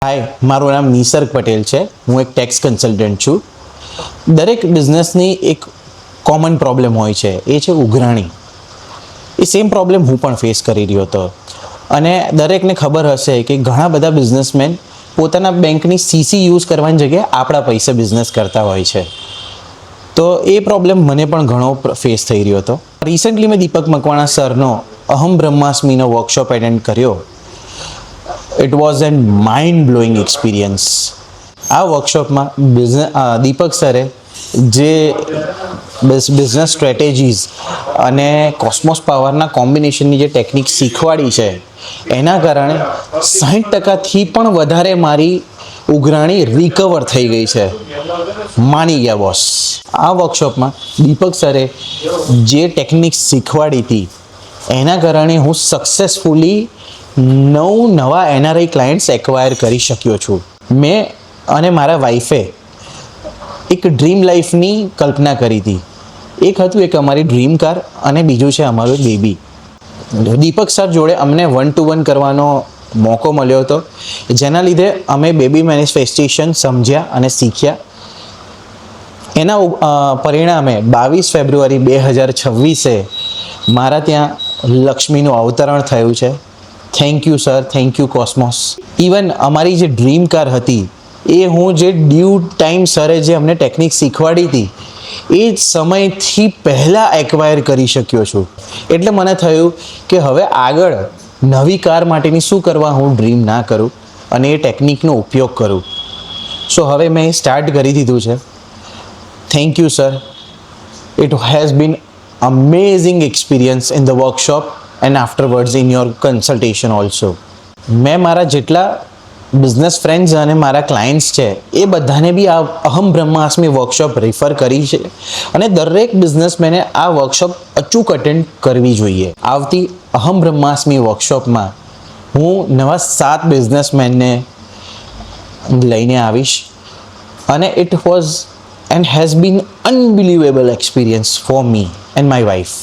હાય, મારું નામ નિસર્ગ પટેલ છે. હું એક ટેક્સ કન્સલ્ટન્ટ છું. દરેક બિઝનેસની એક કોમન પ્રોબ્લેમ હોય છે, એ છે ઉઘરાણી. એ સેમ પ્રોબ્લેમ હું પણ ફેસ કરી રહ્યો હતો. અને દરેકને ખબર હશે કે ઘણા બધા બિઝનેસમેન પોતાના બેંકની સીસી યુઝ કરવાની જગ્યાએ આપણા પૈસે બિઝનેસ કરતા હોય છે. તો એ પ્રોબ્લેમ મને પણ ઘણો ફેસ થઈ રહ્યો હતો. રિસન્ટલી મેં દીપક મકવાણા સરનો અહમ બ્રહ્માસ્મીનો વર્કશોપ એટેન્ડ કર્યો. It was an mind blowing experience. આ વર્કશોપમાં દીપક સરે જે બિઝનેસ સ્ટ્રેટેજીસ અને કોસ્મોસ પાવરના કોમ્બિનેશનની જે ટેકનિક શીખવાડી છે, એના કારણે 60%થી પણ વધારે મારી ઉઘરાણી રિકવર થઈ ગઈ છે. માની ગયા બોસ. આ વર્કશોપમાં દીપક સરે જે ટેકનિક શીખવાડી હતી, એના કારણે હું સક્સેસફુલી 9 નવા એનઆરઆઈ ક્લાયન્ટ્સ એક્વાયર કરી શક્યો છું. મેં અને મારા વાઈફે એક ડ્રીમ લાઈફની કલ્પના કરી હતી. એક હતું એક અમારી ડ્રીમ કાર અને બીજું છે અમારું બેબી. દીપક સર જોડે અમને 1-to-1 કરવાનો મોકો મળ્યો હતો, જેના લીધે અમે બેબી મેનિફેસ્ટેશન સમજ્યા અને શીખ્યા. એના પરિણામે 22 ફેબ્રુઆરી 2026 મારા ત્યાં લક્ષ્મીનું અવતરણ થયું છે. Thank you sir, thank you cosmos. Even અમારી જે ડ્રીમ કાર હતી, એ હું જે ડ્યુ ટાઈમ સરે જે અમને ટેકનિક શીખવાડી હતી, એ જ સમયથી પહેલાં એક્વાયર કરી શક્યો છું. એટલે મને થયું કે હવે આગળ નવી કાર માટેની શું કરવા હું ડ્રીમ ના કરું અને એ ટેકનિકનો ઉપયોગ કરું. સો હવે મેં સ્ટાર્ટ કરી દીધું છે. Thank you sir. It has been amazing experience in the workshop and afterwards in your consultation also. મેં મારા જેટલા બિઝનેસ ફ્રેન્ડ્સ અને મારા ક્લાયન્ટ્સ છે, એ બધાને બી આ અહમ બ્રહ્માસ્મી વર્કશોપ રેફર કરી છે. અને દરેક બિઝનેસમેને આ વર્કશોપ અચૂક અટેન્ડ કરવી જોઈએ. આવતી અહમ બ્રહ્માસ્મી વર્કશોપમાં હું નવા 7 બિઝનેસમેનને લઈને આવીશ. અને it was and has been unbelievable experience for me and my wife.